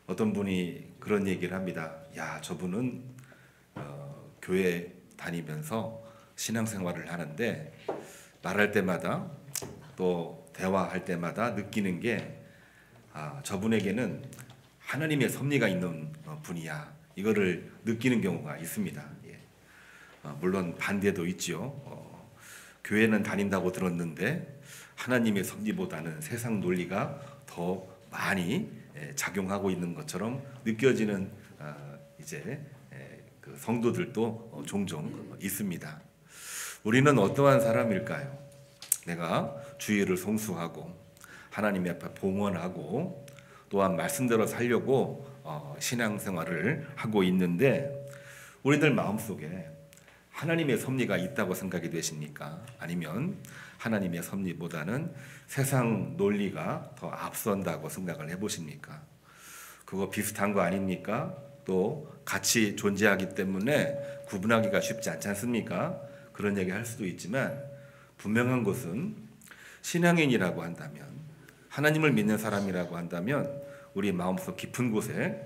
어떤 분이 그런 얘기를 합니다. 야, 저분은 교회 다니면서 신앙생활을 하는데 말할 때마다 또 대화할 때마다 느끼는 게 저분에게는 하나님의 섭리가 있는 분이야. 이거를 느끼는 경우가 있습니다. 예. 물론 반대도 있지요. 교회는 다닌다고 들었는데 하나님의 섭리보다는 세상 논리가 더 많이 작용하고 있는 것처럼 느껴지는 이제 그 성도들도 종종 있습니다. 우리는 어떠한 사람일까요? 내가 주의를 송수하고 하나님 앞에 봉헌하고 또한 말씀대로 살려고 신앙생활을 하고 있는데 우리들 마음속에 하나님의 섭리가 있다고 생각이 되십니까? 아니면 하나님의 섭리보다는 세상 논리가 더 앞선다고 생각을 해보십니까? 그거 비슷한 거 아닙니까? 또 같이 존재하기 때문에 구분하기가 쉽지 않지 않습니까? 그런 얘기 할 수도 있지만 분명한 것은 신앙인이라고 한다면, 하나님을 믿는 사람이라고 한다면 우리 마음속 깊은 곳에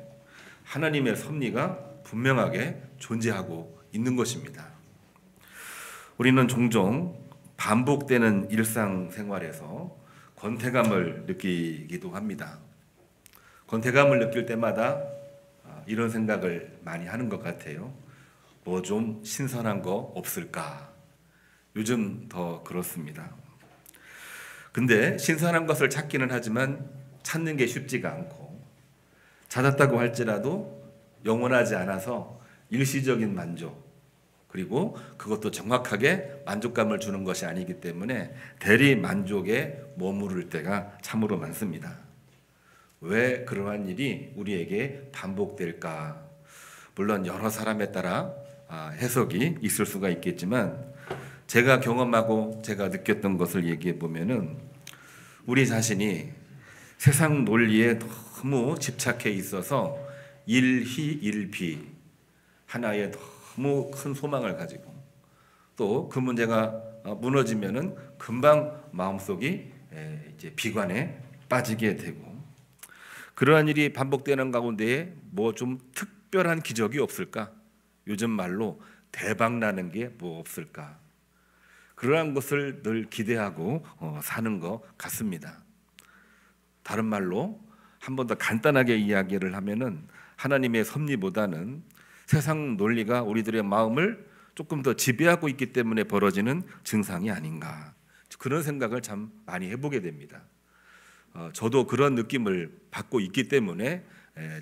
하나님의 섭리가 분명하게 존재하고 있는 것입니다. 우리는 종종 반복되는 일상생활에서 권태감을 느끼기도 합니다. 권태감을 느낄 때마다 이런 생각을 많이 하는 것 같아요. 뭐 좀 신선한 거 없을까? 요즘 더 그렇습니다. 근데 신선한 것을 찾기는 하지만 찾는 게 쉽지가 않고, 찾았다고 할지라도 영원하지 않아서 일시적인 만족, 그리고 그것도 정확하게 만족감을 주는 것이 아니기 때문에 대리 만족에 머무를 때가 참으로 많습니다. 왜 그러한 일이 우리에게 반복될까? 물론 여러 사람에 따라 해석이 있을 수가 있겠지만 제가 경험하고 제가 느꼈던 것을 얘기해 보면은 우리 자신이 세상 논리에 너무 집착해 있어서 일희일비 하나의 너무 큰 소망을 가지고 또 그 문제가 무너지면은 금방 마음속이 이제 비관에 빠지게 되고, 그러한 일이 반복되는 가운데에 뭐 좀 특별한 기적이 없을까? 요즘 말로 대박 나는 게 뭐 없을까? 그러한 것을 늘 기대하고 사는 것 같습니다. 다른 말로 한 번 더 간단하게 이야기를 하면은 하나님의 섭리보다는 세상 논리가 우리들의 마음을 조금 더 지배하고 있기 때문에 벌어지는 증상이 아닌가, 그런 생각을 참 많이 해보게 됩니다. 저도 그런 느낌을 받고 있기 때문에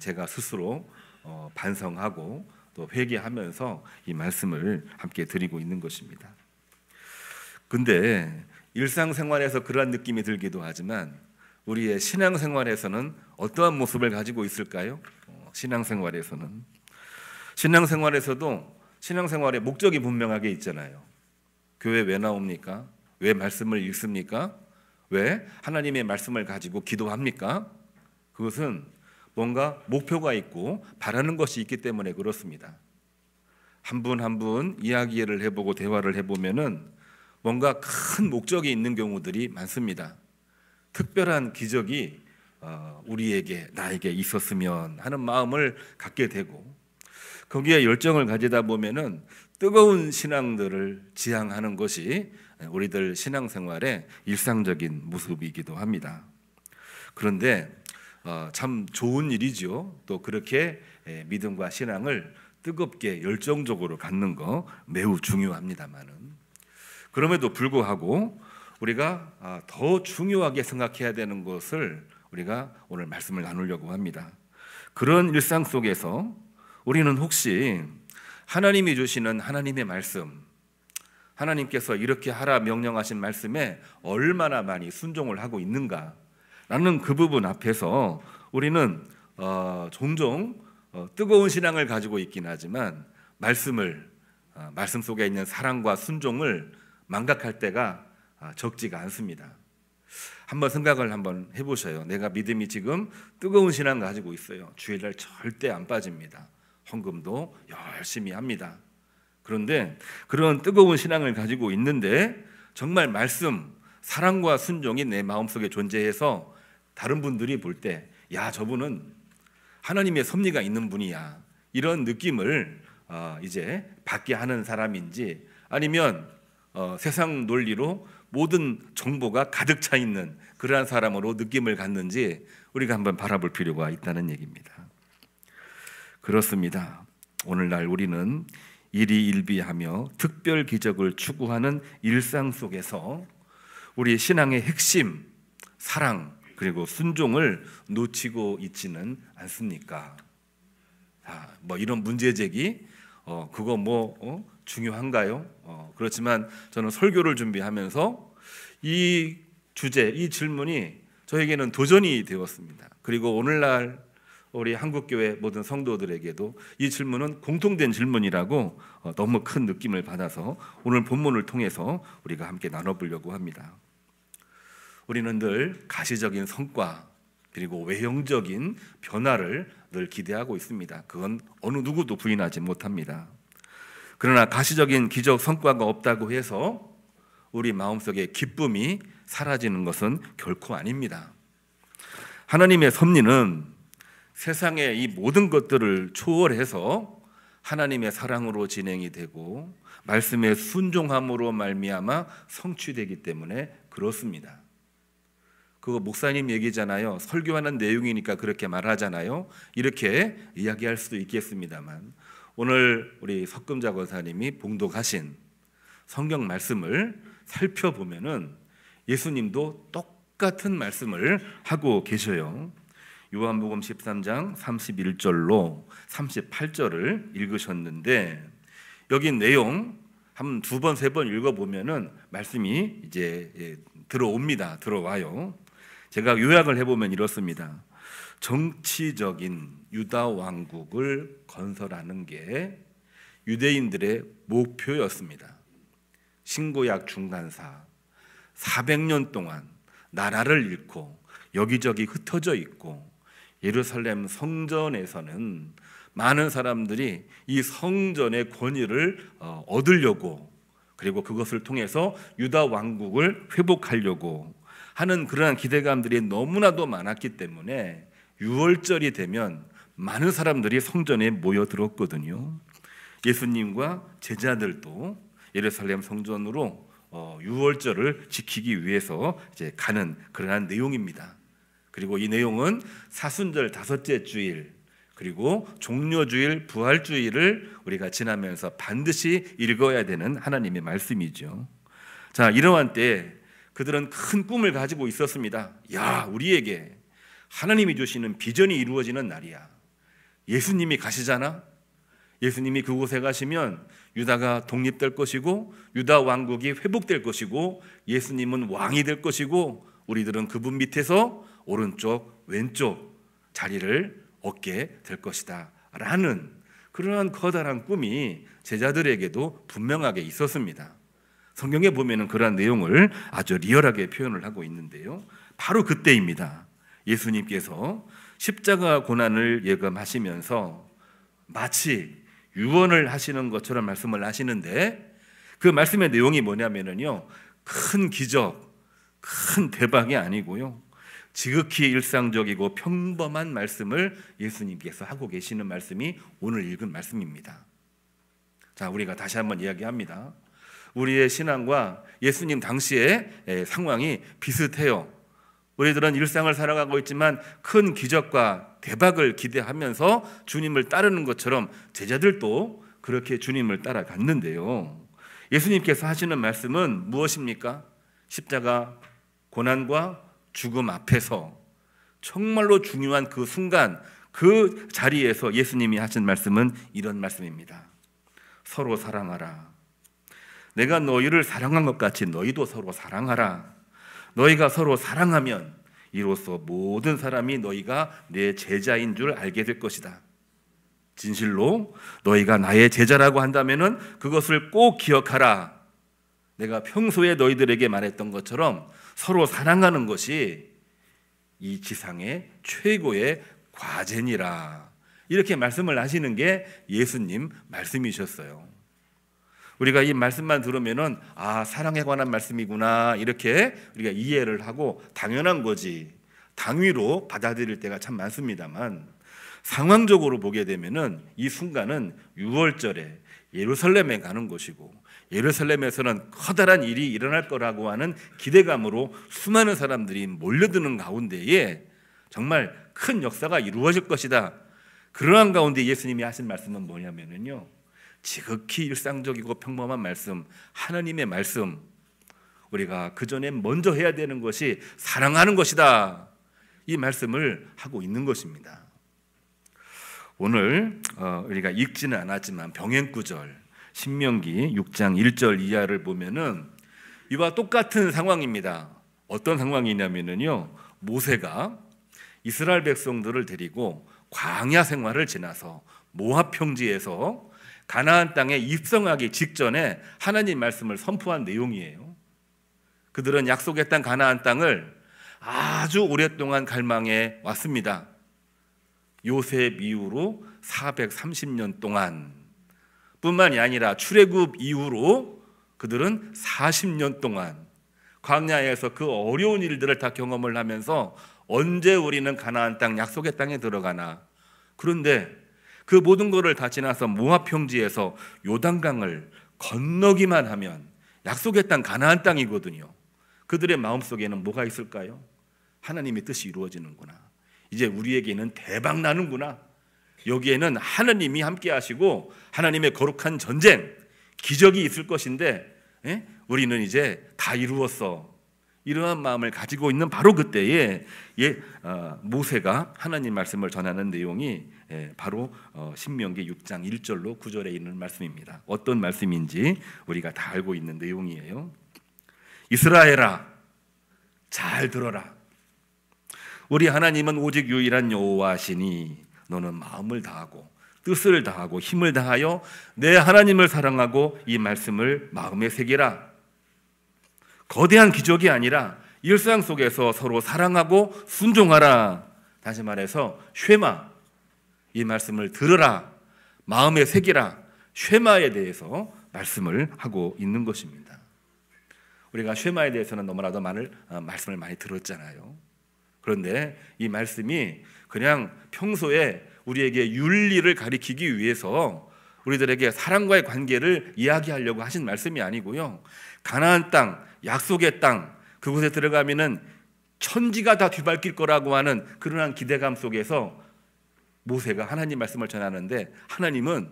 제가 스스로 반성하고 또 회개하면서 이 말씀을 함께 드리고 있는 것입니다. 근데 일상생활에서 그런 느낌이 들기도 하지만 우리의 신앙생활에서는 어떠한 모습을 가지고 있을까요? 신앙생활에서도 신앙생활의 목적이 분명하게 있잖아요. 교회 왜 나옵니까? 왜 말씀을 읽습니까? 왜 하나님의 말씀을 가지고 기도합니까? 그것은 뭔가 목표가 있고 바라는 것이 있기 때문에 그렇습니다. 한 분 한 분 이야기를 해보고 대화를 해보면은 뭔가 큰 목적이 있는 경우들이 많습니다. 특별한 기적이 우리에게, 나에게 있었으면 하는 마음을 갖게 되고, 거기에 열정을 가지다 보면은 뜨거운 신앙들을 지향하는 것이 우리들 신앙생활의 일상적인 모습이기도 합니다. 그런데 참 좋은 일이죠. 또 그렇게 믿음과 신앙을 뜨겁게 열정적으로 갖는 거 매우 중요합니다만은, 그럼에도 불구하고 우리가 더 중요하게 생각해야 되는 것을 우리가 오늘 말씀을 나누려고 합니다. 그런 일상 속에서 우리는 혹시 하나님이 주시는 하나님의 말씀, 하나님께서 이렇게 하라 명령하신 말씀에 얼마나 많이 순종을 하고 있는가 라는 그 부분 앞에서 우리는 종종 뜨거운 신앙을 가지고 있긴 하지만 말씀 속에 있는 사랑과 순종을 망각할 때가 적지가 않습니다. 한번 생각을 한번 해보셔요. 내가 믿음이 지금 뜨거운 신앙 가지고 있어요. 주일날 절대 안 빠집니다. 헌금도 열심히 합니다. 그런데 그런 뜨거운 신앙을 가지고 있는데 정말 말씀, 사랑과 순종이 내 마음속에 존재해서 다른 분들이 볼 때 야, 저분은 하나님의 섭리가 있는 분이야, 이런 느낌을 이제 받게 하는 사람인지, 아니면 세상 논리로 모든 정보가 가득 차 있는 그러한 사람으로 느낌을 갖는지 우리가 한번 바라볼 필요가 있다는 얘기입니다. 그렇습니다. 오늘날 우리는 일희일비하며 특별 기적을 추구하는 일상 속에서 우리 신앙의 핵심, 사랑 그리고 순종을 놓치고 있지는 않습니까? 뭐 이런 문제 제기, 그거 중요한가요? 그렇지만 저는 설교를 준비하면서 이 주제, 이 질문이 저에게는 도전이 되었습니다. 그리고 오늘날 우리 한국교회 모든 성도들에게도 이 질문은 공통된 질문이라고 너무 큰 느낌을 받아서 오늘 본문을 통해서 우리가 함께 나눠보려고 합니다. 우리는 늘 가시적인 성과 그리고 외형적인 변화를 늘 기대하고 있습니다. 그건 어느 누구도 부인하지 못합니다. 그러나 가시적인 기적 성과가 없다고 해서 우리 마음속에 기쁨이 사라지는 것은 결코 아닙니다. 하나님의 섭리는 세상의 이 모든 것들을 초월해서 하나님의 사랑으로 진행이 되고 말씀의 순종함으로 말미암아 성취되기 때문에 그렇습니다. 그거 목사님 얘기잖아요. 설교하는 내용이니까 그렇게 말하잖아요. 이렇게 이야기할 수도 있겠습니다만, 오늘 우리 석금자 권사님이 봉독하신 성경 말씀을 살펴보면은 예수님도 똑같은 말씀을 하고 계셔요. 요한복음 13장 31절로 38절을 읽으셨는데, 여기 내용 한 두 번, 세 번 읽어보면은 말씀이 이제 들어와요. 제가 요약을 해보면 이렇습니다. 정치적인 유다 왕국을 건설하는 게 유대인들의 목표였습니다. 신구약 중간사 400년 동안 나라를 잃고 여기저기 흩어져 있고, 예루살렘 성전에서는 많은 사람들이 이 성전의 권위를 얻으려고, 그리고 그것을 통해서 유다 왕국을 회복하려고 하는 그러한 기대감들이 너무나도 많았기 때문에 6월절이 되면 많은 사람들이 성전에 모여들었거든요. 예수님과 제자들도 예루살렘 성전으로 6월절을 지키기 위해서 이제 가는 그러한 내용입니다. 그리고 이 내용은 사순절 다섯째 주일, 그리고 종려주일, 부활주일을 우리가 지나면서 반드시 읽어야 되는 하나님의 말씀이죠. 자, 이러한 때 그들은 큰 꿈을 가지고 있었습니다. 야, 우리에게 하나님이 주시는 비전이 이루어지는 날이야. 예수님이 가시잖아. 예수님이 그곳에 가시면 유다가 독립될 것이고 유다 왕국이 회복될 것이고 예수님은 왕이 될 것이고 우리들은 그분 밑에서 오른쪽 왼쪽 자리를 얻게 될 것이다 라는 그러한 커다란 꿈이 제자들에게도 분명하게 있었습니다. 성경에 보면은 그러한 내용을 아주 리얼하게 표현을 하고 있는데요, 바로 그때입니다. 예수님께서 십자가 고난을 예감하시면서 마치 유언을 하시는 것처럼 말씀을 하시는데, 그 말씀의 내용이 뭐냐면요, 큰 기적, 큰 대박이 아니고요, 지극히 일상적이고 평범한 말씀을 예수님께서 하고 계시는 말씀이 오늘 읽은 말씀입니다. 자, 우리가 다시 한번 이야기합니다. 우리의 신앙과 예수님 당시의 상황이 비슷해요. 우리들은 일상을 살아가고 있지만 큰 기적과 대박을 기대하면서 주님을 따르는 것처럼 제자들도 그렇게 주님을 따라갔는데요, 예수님께서 하시는 말씀은 무엇입니까? 십자가 고난과 죽음 앞에서 정말로 중요한 그 순간, 그 자리에서 예수님이 하신 말씀은 이런 말씀입니다. 서로 사랑하라. 내가 너희를 사랑한 것 같이 너희도 서로 사랑하라. 너희가 서로 사랑하면 이로써 모든 사람이 너희가 내 제자인 줄 알게 될 것이다. 진실로 너희가 나의 제자라고 한다면은 그것을 꼭 기억하라. 내가 평소에 너희들에게 말했던 것처럼 서로 사랑하는 것이 이 지상의 최고의 과제니라. 이렇게 말씀을 하시는 게 예수님 말씀이셨어요. 우리가 이 말씀만 들으면은 사랑에 관한 말씀이구나 이렇게 우리가 이해를 하고 당연한 거지, 당위로 받아들일 때가 참 많습니다만, 상황적으로 보게 되면은 이 순간은 6월절에 예루살렘에 가는 것이고, 예루살렘에서는 커다란 일이 일어날 거라고 하는 기대감으로 수많은 사람들이 몰려드는 가운데에 정말 큰 역사가 이루어질 것이다. 그러한 가운데 예수님이 하신 말씀은 뭐냐면요, 지극히 일상적이고 평범한 말씀, 하나님의 말씀, 우리가 그 전에 먼저 해야 되는 것이 사랑하는 것이다. 이 말씀을 하고 있는 것입니다. 오늘 우리가 읽지는 않았지만 병행구절 신명기 6장 1절 이하를 보면은 이와 똑같은 상황입니다. 어떤 상황이냐면요, 모세가 이스라엘 백성들을 데리고 광야 생활을 지나서 모압 평지에서 가나안 땅에 입성하기 직전에 하나님 말씀을 선포한 내용이에요. 그들은 약속의 땅 가나안 땅을 아주 오랫동안 갈망해 왔습니다. 요셉 이후로 430년 동안, 뿐만이 아니라 출애굽 이후로 그들은 40년 동안 광야에서 그 어려운 일들을 다 경험을 하면서 언제 우리는 가나안 땅 약속의 땅에 들어가나. 그런데 그 모든 것을 다 지나서 모압 평지에서 요단강을 건너기만 하면 약속의 땅 가나안 땅이거든요. 그들의 마음속에는 뭐가 있을까요? 하나님의 뜻이 이루어지는구나. 이제 우리에게는 대박 나는구나. 여기에는 하나님이 함께 하시고 하나님의 거룩한 전쟁, 기적이 있을 것인데 우리는 이제 다 이루었어. 이러한 마음을 가지고 있는 바로 그때에 모세가 하나님 말씀을 전하는 내용이 바로 신명기 6장 1절로 9절에 있는 말씀입니다. 어떤 말씀인지 우리가 다 알고 있는 내용이에요. 이스라엘아, 잘 들어라. 우리 하나님은 오직 유일한 여호와시니 너는 마음을 다하고 뜻을 다하고 힘을 다하여 내 하나님을 사랑하고 이 말씀을 마음에 새기라. 거대한 기적이 아니라 일상 속에서 서로 사랑하고 순종하라. 다시 말해서 쉐마, 이 말씀을 들으라, 마음에 새기라. 쉐마에 대해서 말씀을 하고 있는 것입니다. 우리가 쉐마에 대해서는 너무나도 말씀을 많이 들었잖아요. 그런데 이 말씀이 그냥 평소에 우리에게 윤리를 가리키기 위해서 우리들에게 사랑과의 관계를 이야기하려고 하신 말씀이 아니고요, 가나안 땅, 약속의 땅, 그곳에 들어가면은 천지가 다 뒤바뀔 거라고 하는 그러한 기대감 속에서 모세가 하나님 말씀을 전하는데, 하나님은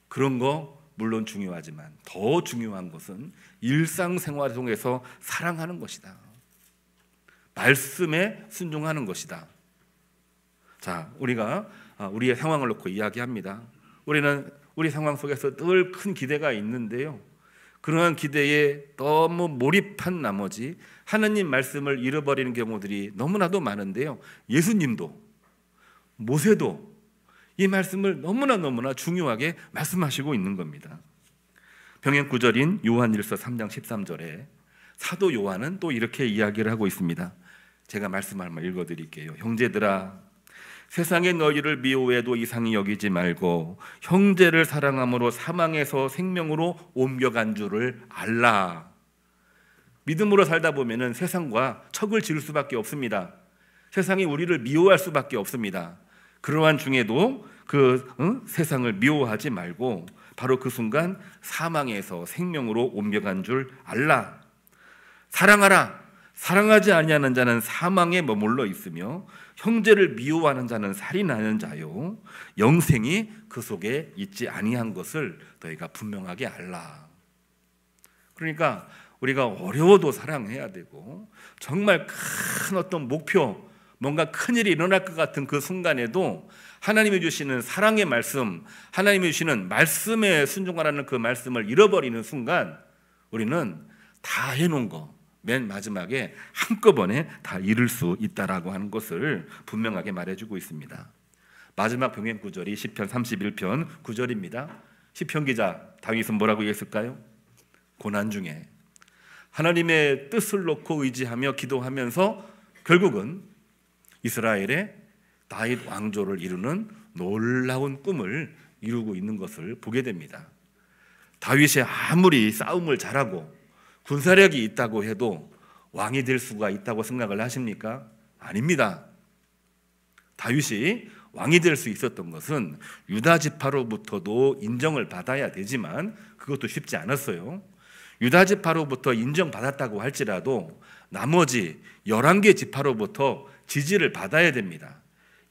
그런 거 물론 중요하지만 더 중요한 것은 일상생활 속에서 사랑하는 것이다. 말씀에 순종하는 것이다. 자, 우리가 우리의 상황을 놓고 이야기합니다. 우리는 우리 상황 속에서 늘 큰 기대가 있는데요, 그러한 기대에 너무 몰입한 나머지 하나님 말씀을 잃어버리는 경우들이 너무나도 많은데요, 예수님도 모세도 이 말씀을 너무나 중요하게 말씀하시고 있는 겁니다. 병행구절인 요한일서 3장 13절에 사도 요한은 또 이렇게 이야기를 하고 있습니다. 제가 말씀을 한번 읽어드릴게요. 형제들아, 세상에 너희를 미워해도 이상히 여기지 말고 형제를 사랑함으로 사망에서 생명으로 옮겨간 줄을 알라. 믿음으로 살다 보면은 세상과 척을 지을 수밖에 없습니다. 세상이 우리를 미워할 수밖에 없습니다. 그러한 중에도 세상을 미워하지 말고 바로 그 순간 사망에서 생명으로 옮겨간 줄 알라. 사랑하라. 사랑하지 아니하는 자는 사망에 머물러 있으며 형제를 미워하는 자는 살인하는 자요, 영생이 그 속에 있지 아니한 것을 너희가 분명하게 알라. 그러니까 우리가 어려워도 사랑해야 되고, 정말 큰 어떤 목표, 뭔가 큰일이 일어날 것 같은 그 순간에도 하나님이 주시는 사랑의 말씀, 하나님이 주시는 말씀에 순종하라는 그 말씀을 잃어버리는 순간 우리는 다 해놓은 거 맨 마지막에 한꺼번에 다 잃을 수 있다라고 하는 것을 분명하게 말해주고 있습니다. 마지막 병행구절이 시편 31편 9절입니다. 시편 기자 다윗은 뭐라고 했을까요? 고난 중에 하나님의 뜻을 놓고 의지하며 기도하면서 결국은 이스라엘의 다윗 왕조를 이루는 놀라운 꿈을 이루고 있는 것을 보게 됩니다. 다윗이 아무리 싸움을 잘하고 군사력이 있다고 해도 왕이 될 수가 있다고 생각을 하십니까? 아닙니다. 다윗이 왕이 될 수 있었던 것은 유다 지파로부터도 인정을 받아야 되지만 그것도 쉽지 않았어요. 유다 지파로부터 인정받았다고 할지라도 나머지 11개 지파로부터 지지를 받아야 됩니다.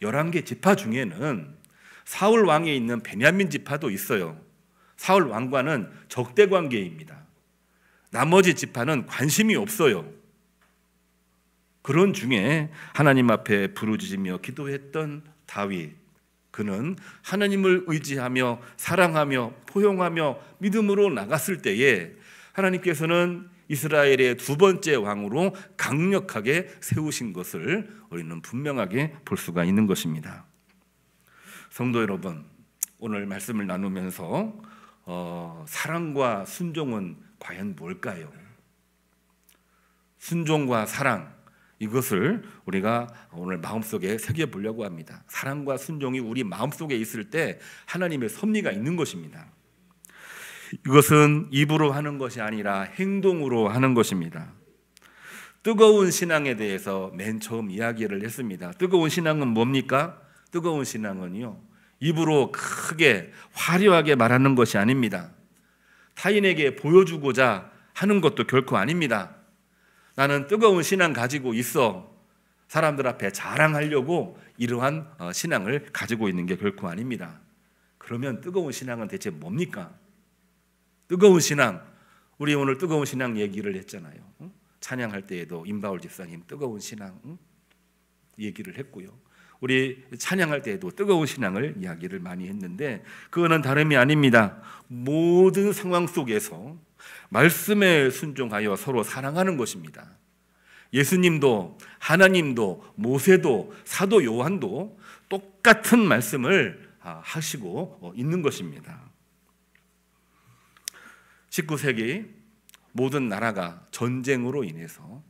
11개 지파 중에는 사울 왕에 있는 베냐민 지파도 있어요. 사울 왕과는 적대 관계입니다. 나머지 지파는 관심이 없어요. 그런 중에 하나님 앞에 부르짖으며 기도했던 다윗, 그는 하나님을 의지하며 사랑하며 포용하며 믿음으로 나갔을 때에 하나님께서는 이스라엘의 두 번째 왕으로 강력하게 세우신 것을 우리는 분명하게 볼 수가 있는 것입니다. 성도 여러분, 오늘 말씀을 나누면서 사랑과 순종은 과연 뭘까요? 순종과 사랑, 이것을 우리가 오늘 마음속에 새겨보려고 합니다. 사랑과 순종이 우리 마음속에 있을 때 하나님의 섭리가 있는 것입니다. 이것은 입으로 하는 것이 아니라 행동으로 하는 것입니다. 뜨거운 신앙에 대해서 맨 처음 이야기를 했습니다. 뜨거운 신앙은 뭡니까? 뜨거운 신앙은요, 입으로 크게 화려하게 말하는 것이 아닙니다. 타인에게 보여주고자 하는 것도 결코 아닙니다. 나는 뜨거운 신앙 가지고 있어, 사람들 앞에 자랑하려고 이러한 신앙을 가지고 있는 게 결코 아닙니다. 그러면 뜨거운 신앙은 대체 뭡니까? 뜨거운 신앙, 우리 오늘 뜨거운 신앙 얘기를 했잖아요. 찬양할 때에도 임바울 집사님 뜨거운 신앙 얘기를 했고요. 우리 찬양할 때에도 뜨거운 신앙을 이야기를 많이 했는데 그거는 다름이 아닙니다. 모든 상황 속에서 말씀에 순종하여 서로 사랑하는 것입니다. 예수님도 하나님도 모세도 사도 요한도 똑같은 말씀을 하시고 있는 것입니다. 19세기 모든 나라가 전쟁으로 인해서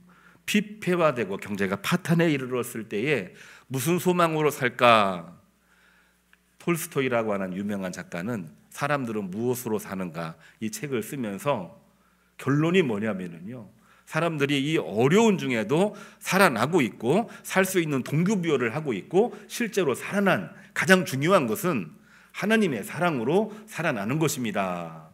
피폐화되고 경제가 파탄에 이르렀을 때에 무슨 소망으로 살까? 톨스토이라고 하는 유명한 작가는 사람들은 무엇으로 사는가 이 책을 쓰면서 결론이 뭐냐면요, 사람들이 이 어려운 중에도 살아나고 있고 살 수 있는 동기부여를 하고 있고 실제로 살아난 가장 중요한 것은 하나님의 사랑으로 살아나는 것입니다.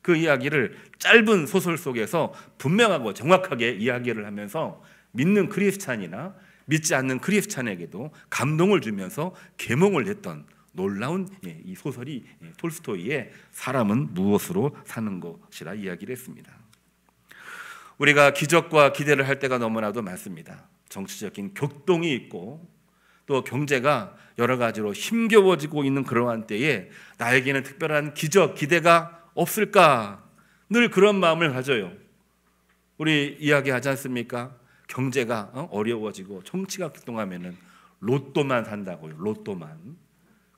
그 이야기를 짧은 소설 속에서 분명하고 정확하게 이야기를 하면서 믿는 크리스찬이나 믿지 않는 크리스찬에게도 감동을 주면서 계몽을 했던 놀라운 이 소설이 톨스토이의 사람은 무엇으로 사는 것이라 이야기를 했습니다. 우리가 기적과 기대를 할 때가 너무나도 많습니다. 정치적인 격동이 있고 또 경제가 여러 가지로 힘겨워지고 있는 그러한 때에 나에게는 특별한 기적, 기대가 없을까? 늘 그런 마음을 가져요. 우리 이야기하지 않습니까? 경제가 어려워지고 정치가 격동하면은 로또만 산다고요. 로또만.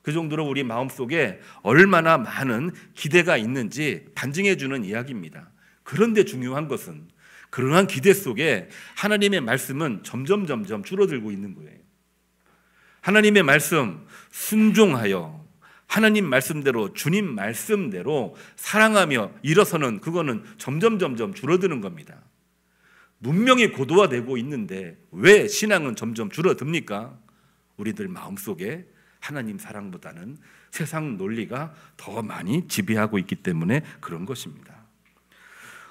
그 정도로 우리 마음속에 얼마나 많은 기대가 있는지 반증해 주는 이야기입니다. 그런데 중요한 것은 그러한 기대 속에 하나님의 말씀은 점점 줄어들고 있는 거예요. 하나님의 말씀 순종하여 하나님 말씀대로 주님 말씀대로 사랑하며 일어서는 그거는 점점 줄어드는 겁니다. 문명이 고도화되고 있는데 왜 신앙은 점점 줄어듭니까? 우리들 마음속에 하나님 사랑보다는 세상 논리가 더 많이 지배하고 있기 때문에 그런 것입니다.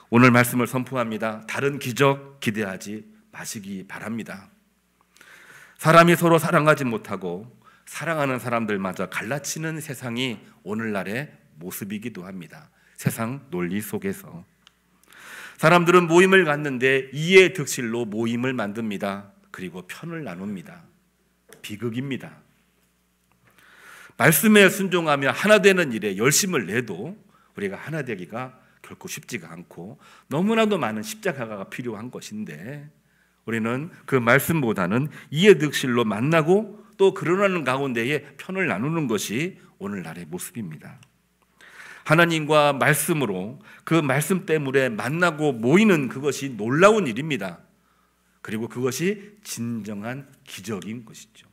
오늘 말씀을 선포합니다. 다른 기적 기대하지 마시기 바랍니다. 사람이 서로 사랑하지 못하고 사랑하는 사람들마저 갈라치는 세상이 오늘날의 모습이기도 합니다. 세상 논리 속에서 사람들은 모임을 갖는데 이해 득실로 모임을 만듭니다. 그리고 편을 나눕니다. 비극입니다. 말씀에 순종하며 하나 되는 일에 열심을 내도 우리가 하나 되기가 결코 쉽지가 않고 너무나도 많은 십자가가 필요한 것인데 우리는 그 말씀보다는 이해 득실로 만나고 또 그러는 가운데에 편을 나누는 것이 오늘날의 모습입니다. 하나님과 말씀으로 그 말씀 때문에 만나고 모이는 그것이 놀라운 일입니다. 그리고 그것이 진정한 기적인 것이죠.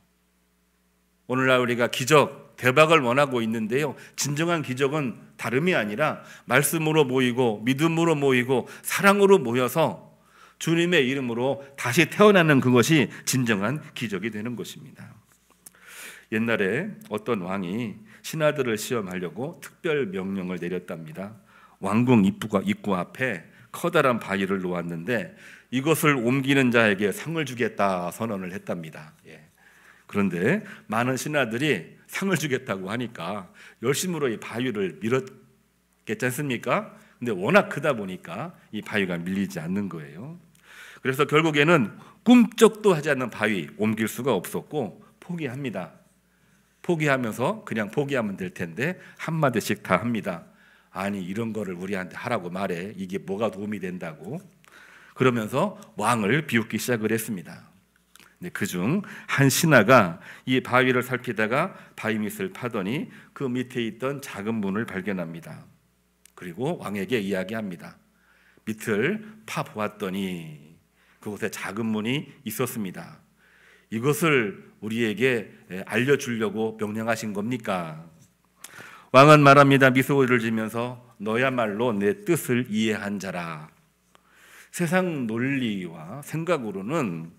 오늘날 우리가 기적, 대박을 원하고 있는데요, 진정한 기적은 다름이 아니라 말씀으로 모이고 믿음으로 모이고 사랑으로 모여서 주님의 이름으로 다시 태어나는 그것이 진정한 기적이 되는 것입니다. 옛날에 어떤 왕이 신하들을 시험하려고 특별 명령을 내렸답니다. 왕궁 입구 앞에 커다란 바위를 놓았는데 이것을 옮기는 자에게 상을 주겠다 선언을 했답니다. 그런데 많은 신하들이 상을 주겠다고 하니까 열심으로 이 바위를 밀었겠지 않습니까? 근데 워낙 크다 보니까 이 바위가 밀리지 않는 거예요. 그래서 결국에는 꿈쩍도 하지 않는 바위 옮길 수가 없었고 포기합니다. 포기하면서 그냥 포기하면 될 텐데 한마디씩 다 합니다. 아니 이런 거를 우리한테 하라고 말해. 이게 뭐가 도움이 된다고. 그러면서 왕을 비웃기 시작을 했습니다. 그중 한 신하가 이 바위를 살피다가 바위 밑을 파더니 그 밑에 있던 작은 문을 발견합니다. 그리고 왕에게 이야기합니다. 밑을 파보았더니 그곳에 작은 문이 있었습니다. 이것을 우리에게 알려주려고 명령하신 겁니까? 왕은 말합니다. 미소를 지면서 너야말로 내 뜻을 이해한 자라. 세상 논리와 생각으로는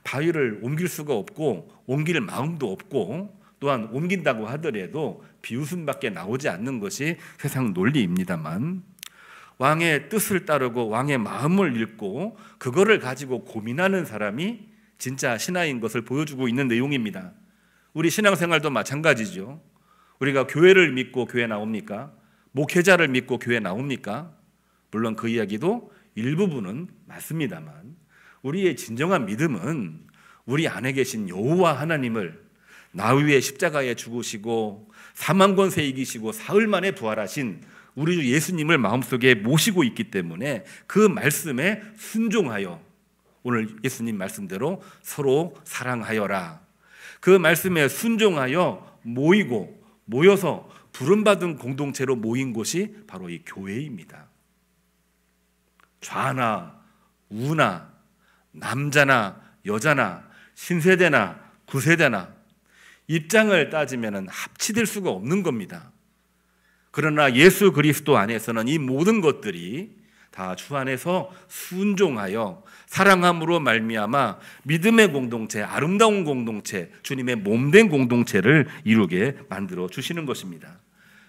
바위를 옮길 수가 없고 옮길 마음도 없고 또한 옮긴다고 하더라도 비웃음밖에 나오지 않는 것이 세상 논리입니다만 왕의 뜻을 따르고 왕의 마음을 읽고 그거를 가지고 고민하는 사람이 진짜 신하인 것을 보여주고 있는 내용입니다. 우리 신앙생활도 마찬가지죠. 우리가 교회를 믿고 교회 나옵니까? 목회자를 믿고 교회 나옵니까? 물론 그 이야기도 일부분은 맞습니다만 우리의 진정한 믿음은 우리 안에 계신 여호와 하나님을 나 위에 십자가에 죽으시고 사망 권세 이기시고 사흘 만에 부활하신 우리 주 예수님을 마음속에 모시고 있기 때문에 그 말씀에 순종하여 오늘 예수님 말씀대로 서로 사랑하여라. 그 말씀에 순종하여 모여서 부름받은 공동체로 모인 곳이 바로 이 교회입니다. 좌나 우나 남자나 여자나 신세대나 구세대나 입장을 따지면 합치될 수가 없는 겁니다. 그러나 예수 그리스도 안에서는 이 모든 것들이 다 주 안에서 순종하여 사랑함으로 말미암아 믿음의 공동체, 아름다운 공동체, 주님의 몸된 공동체를 이루게 만들어 주시는 것입니다.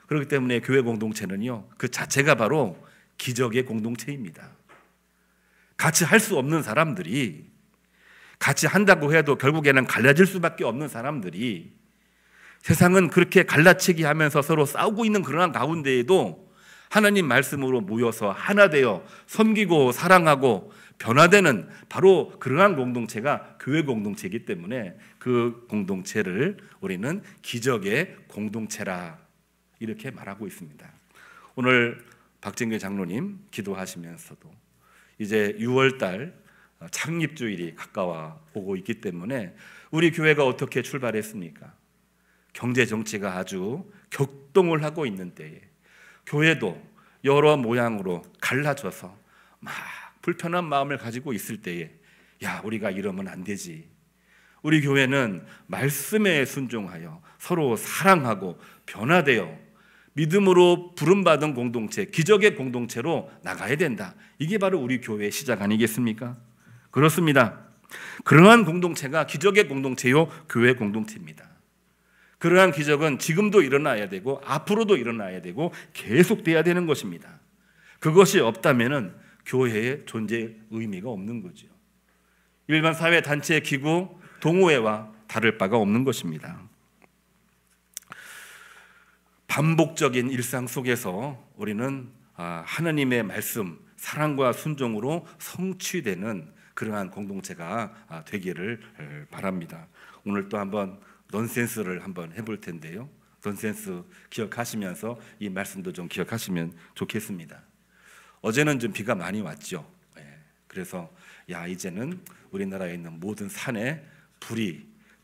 그렇기 때문에 교회 공동체는요, 그 자체가 바로 기적의 공동체입니다. 같이 할 수 없는 사람들이 같이 한다고 해도 결국에는 갈라질 수밖에 없는 사람들이 세상은 그렇게 갈라치기 하면서 서로 싸우고 있는 그러한 가운데에도 하나님 말씀으로 모여서 하나 되어 섬기고 사랑하고 변화되는 바로 그러한 공동체가 교회 공동체이기 때문에 그 공동체를 우리는 기적의 공동체라 이렇게 말하고 있습니다. 오늘 박진규 장로님 기도하시면서도 이제 6월달 창립주일이 가까워 오고 있기 때문에 우리 교회가 어떻게 출발했습니까? 경제 정치가 아주 격동을 하고 있는 때에 교회도 여러 모양으로 갈라져서 막 불편한 마음을 가지고 있을 때에 야, 우리가 이러면 안 되지. 우리 교회는 말씀에 순종하여 서로 사랑하고 변화되어 믿음으로 부름받은 공동체, 기적의 공동체로 나가야 된다. 이게 바로 우리 교회의 시작 아니겠습니까? 그렇습니다. 그러한 공동체가 기적의 공동체요, 교회 공동체입니다. 그러한 기적은 지금도 일어나야 되고 앞으로도 일어나야 되고 계속돼야 되는 것입니다. 그것이 없다면 교회의 존재 의미가 없는 거죠. 일반 사회 단체 기구 동호회와 다를 바가 없는 것입니다. 반복적인 일상 속에서 우리는 하나님의 말씀, 사랑과 순종으로 성취되는 그러한 공동체가 되기를 바랍니다. 오늘 또 한번 넌센스를 한번 해볼 텐데요. 넌센스 기억하시면서 이 말씀도 좀 기억하시면 좋겠습니다. 어제는 좀 비가 많이 왔죠. 그래서 이제는 우리나라에 있는 모든 산에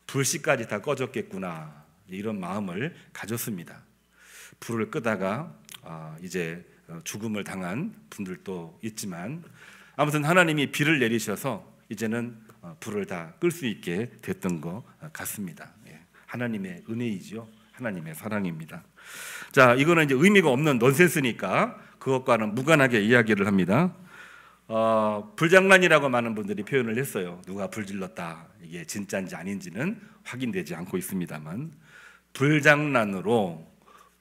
불씨까지 다 꺼졌겠구나 이런 마음을 가졌습니다. 불을 끄다가 이제 죽음을 당한 분들도 있지만 아무튼 하나님이 비를 내리셔서 이제는 불을 다 끌 수 있게 됐던 것 같습니다. 하나님의 은혜이죠. 하나님의 사랑입니다. 자, 이거는 이제 의미가 없는 넌센스니까 그것과는 무관하게 이야기를 합니다. 불장난이라고 많은 분들이 표현을 했어요. 누가 불질렀다. 이게 진짜인지 아닌지는 확인되지 않고 있습니다만 불장난으로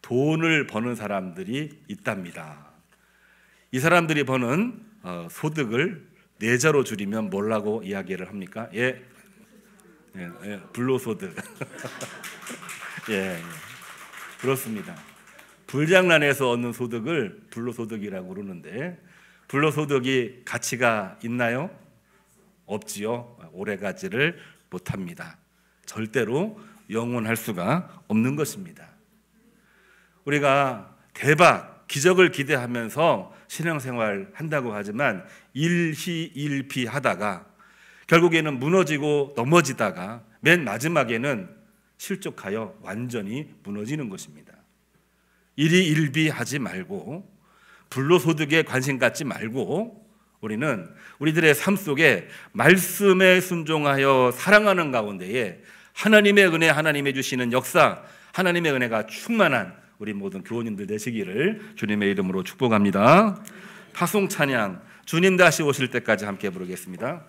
돈을 버는 사람들이 있답니다. 이 사람들이 버는 소득을 내자로 줄이면 뭐라고 이야기를 합니까? 불로소득. 예, 그렇습니다. 불장난에서 얻는 소득을 불로소득이라고 그러는데, 불로소득이 가치가 있나요? 없지요. 오래가지를 못합니다. 절대로 영원할 수가 없는 것입니다. 우리가 대박, 기적을 기대하면서 신앙생활 한다고 하지만 일희일비하다가 결국에는 무너지고 넘어지다가 맨 마지막에는 실족하여 완전히 무너지는 것입니다. 일희일비하지 말고 불로소득에 관심 갖지 말고 우리는 우리들의 삶 속에 말씀에 순종하여 살아가는 가운데에 하나님의 은혜, 하나님의 주시는 역사, 하나님의 은혜가 충만한 우리 모든 교우님들 되시기를 주님의 이름으로 축복합니다. 파송 찬양, 주님 다시 오실 때까지 함께 부르겠습니다.